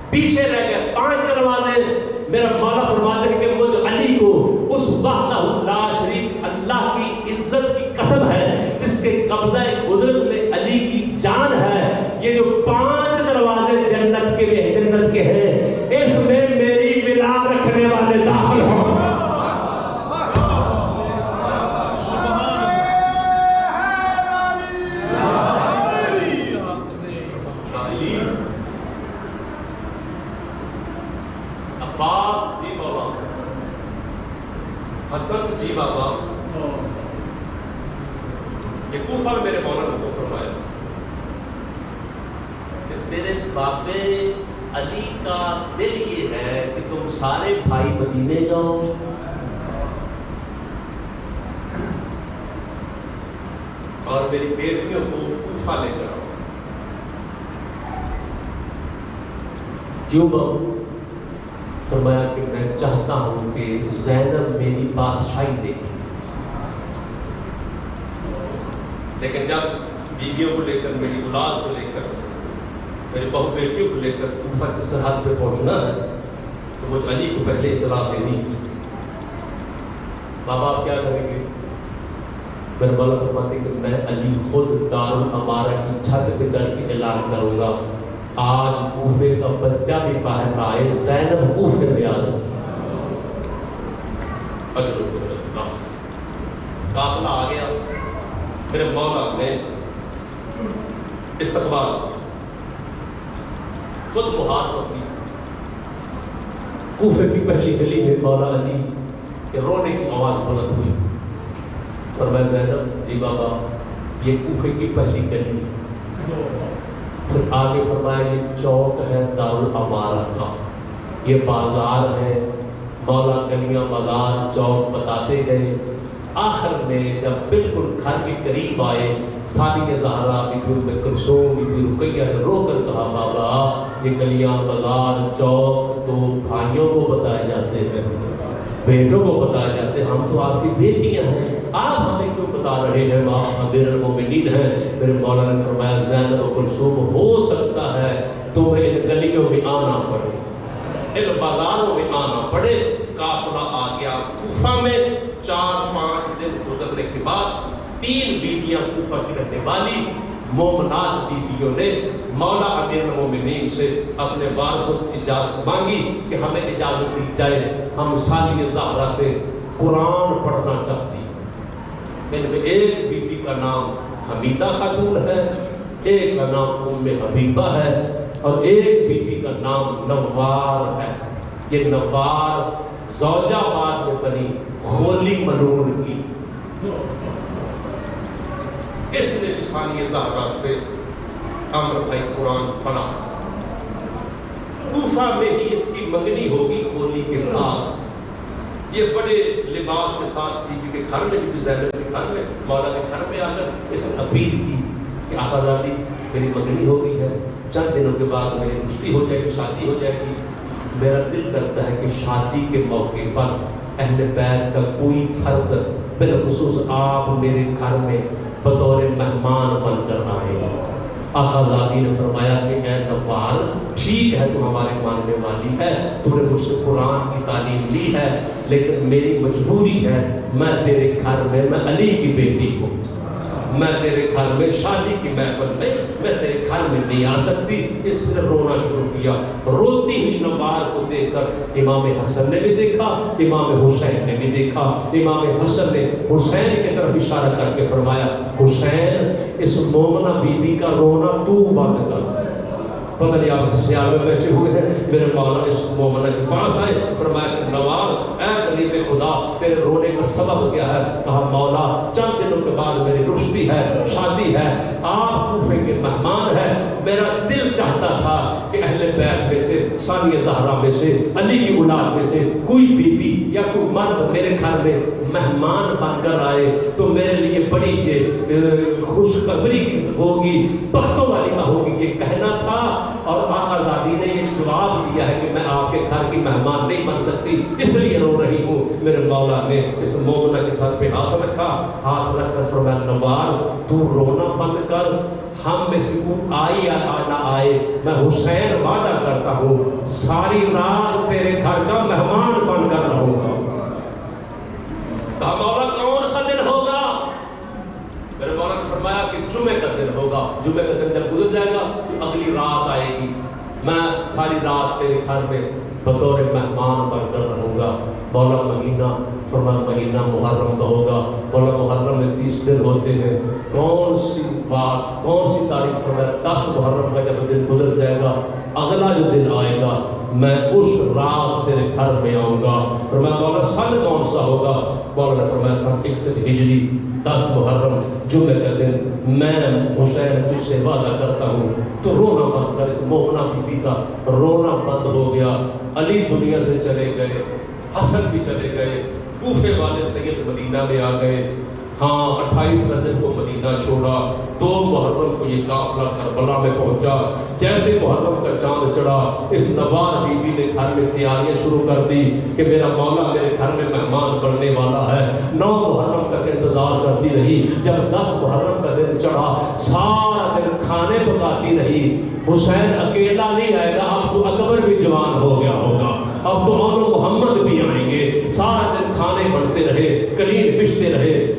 Speaker 1: پیچھے رہ گئے 5 دروازے. میرا مولا فرماتے ہیں کہ مجھ علی کو اس وحدہ لا شریک اللہ کی عزت کی قسم ہے جس کے قبضہ قدرت میں علی کی جان ہے، یہ جو 5 دروازے جنت کے ہیں اس میں میری ولا رکھنے والے داخل ہوں. عباس جی بابا، حسن جی بابا، یہ کوفہ میں میرے مولا نے حکم فرمایا کہ تیرے بابے علی کا دل یہ ہے کہ تم سارے بھائی مدینے جاؤ اور میری بیٹیوں کو کوفہ لے کر آؤ. کیوں بابا؟ فرمایا کہ میں چاہتا ہوں کہ زینب میری بادشاہی دیکھے. لیکن جب بیویوں کو لے کر، میری اولاد کو لے کر، میرے بہو بیٹیوں کو لے کر کوفہ کی سرحد پہ پہنچنا ہے تو مجھ علی کو پہلے اطلاع دینی ہے. بابا آپ کیا کریں گے؟ میرے مولا فرماتے کہ میں علی خود دارالامارہ کی چھت پہ چڑھ کے اعلان کروں گا آج کوفے کا بچہ بھی باہر آئے زینب کوفے میں آ رہی قافلہ آ گیا. میرے مولا نے استقبال خود مہار پکڑی. کوفے کی پہلی گلی میں مولا علی کے رونے کی آواز بلند ہوئی اور میں زینب جی بابا یہ کوفے کی پہلی گلی. پھر آگے فرمایا یہ چوک ہے دارالامارہ کا, یہ بازار ہے. مولا گلیاں بازار چوک بتاتے گئے. آخر میں جب بالکل گھر کے قریب آئے ثانیہ زہرا بی بی ام کلثوم بی بی رقیہ نے رو کر کہا بابا یہ گلیاں بازار چوک تو بھائیوں کو بتائے جاتے ہیں, بیٹوں کو بتائے جاتے ہیں, ہم تو آپ کی بیٹیاں ہیں, آپ ہمیں کیوں بتا رہے ہیں, آپ امیر المومنین ہیں. میرے مولا نے فرمایا زینب و کلثوم ہو سکتا ہے تمہیں ان گلیوں میں آنا پڑے, ان بازاروں میں آنا پڑے. قافلہ آ گیا کوفہ میں. 4-5 دن گزرنے کے بعد 3 بیویاں کوفہ کی رہنے والی مومنات بیویوں نے مولا امیر المومنین سے اپنے وارثوں سے اجازت مانگی کہ ہمیں اجازت دی جائے, ہم ثانیہ زہرا سے قرآن پڑھنا چاہتی ہیں. ان میں ایک بیوی کا نام حمیدہ خاتون ہے, ایک کا نام ام حبیبہ ہے, اور ایک بیوی کا نام نوار ہے. یہ نوار زوجہ آباد میں بنی خولی منون کی. اس نے ثانیہ زہرا سے امر بھائی قرآن پڑھا. کوفہ میں ہی اس کی منگنی ہوگی خولی کے ساتھ. یہ بڑے لباس کے ساتھ بیوی کے گھر میں, زینب کے گھر میں, مولا کے گھر میں آ کر اس نے اپیل کی کہ آقا زادی میری منگنی ہو گئی ہے, چند دنوں کے بعد میری رشتی ہو جائے گی, شادی ہو جائے گی. میرا دل کرتا ہے کہ شادی کے موقع پر اہل بیت کا کوئی فرد بالخصوص آپ میرے گھر میں بطور مہمان بن کر آئے. آقا زادی نے فرمایا کہ اے نوار ٹھیک ہے تو ہمارے ماننے والی ہے, تو نے مجھ سے قرآن کی تعلیم لی ہے, لیکن میری مجبوری ہے, میں تیرے گھر میں, میں علی کی بیٹی ہوں, میں تیرے گھر میں شادی کی محفل میں میں تیرے گھر میں نہیں آ سکتی. اس نے رونا شروع کیا. روتی ہی نوار کو دیکھ کر امام حسن نے بھی دیکھا, امام حسین نے بھی دیکھا. امام حسن نے حسین کی طرف اشارہ کر کے فرمایا حسین اس مومنہ بی بی کا رونا تو بند کر. پتہ نہیں آپ سیار میں بیٹھے ہوئے ہیں, میرے مولا اس مومنہ کے پاس آئے, فرمایا کہ نوار اے بنی سے خدا تیرے رونے کا سبب کیا ہے؟ کہا مولا چند دنوں کے بعد میری رشتی ہے, شادی ہے, آپ کوفے کے مہمان ہیں, میرا دل چاہتا تھا کہ اہل بیت میں سے, ثانیہ زہرا میں سے, علی کی اولاد میں سے کوئی بی بی یا کوئی مرد میرے گھر میں مہمان بن کر آئے تو میرے لیے بڑی خوشخبری ہوگی, بختوں والی ہوگی, یہ کہنا تھا. اور آقا زادی نے یہ جواب دیا ہے کہ میں آپ کے گھر کی مہمان نہیں بن سکتی, اس لیے رو رہی ہوں. میرے مولا نے اس مومنہ کے سر پہ ہاتھ رکھا, ہاتھ رکھ کر فرمایا نوار تو رونا بند کر, ہم میں سے کوئی آئی یا نہ آئے, میں حسین وعدہ کرتا ہوں ساری رات تیرے گھر کا مہمان بن کر رہوں گا. کہا مولا کون سا دن ہوگا؟ میرے مولا نے فرمایا کہ جمعے کا دن ہوگا. جمعے کا دن جب گزر جائے گا تو اگلی رات آئے گی, میں ساری رات تیرے گھر میں بطور مہمان بن کر رہوں گا. مولا مہینہ فرمایا مہینہ محرم کا ہوگا. مولا محرم میں 30 دن ہوتے ہیں, کون سی بات, کون سی تاریخ؟ فرمایا 10 محرم کا جب دن گزر جائے گا, اگلا جو دن آئے گا میں اس رات تیرے گھر میں آؤں گا. فرمایا مولا سن کون سا ہوگا؟ مولا نے فرمایا سن 61 ہجری 10 محرم جمعے کا دن. میں حسین تجھ سے وعدہ کرتا ہوں تو رونا بند کر. اس مومنہ بی بی کا رونا بند ہو گیا. علی دنیا سے چلے گئے, حسن بھی چلے گئے, کوفے والے سید مدینہ میں آ گئے. ہاں 28 رجب کو مدینہ چھوڑا, 2 محرم کو یہ قافلہ کربلا میں پہنچا. جیسے محرم کا چاند چڑھا اس نوار بی بی نے گھر میں تیاریاں شروع کر دی کہ میرا مولا میرے گھر میں مہمان بننے والا ہے. 9 محرم تک انتظار کرتی رہی. جب 10 محرم کا دن چڑھا سارا دن کھانے پکاتی رہی. حسین اکیلا نہیں آئے گا, اب تو اکبر بھی جوان ہو گیا ہوگا, اب تو اور محمد بھی آئیں گے. سارا دن کھانے بنتے رہے, کلین بچتے رہے.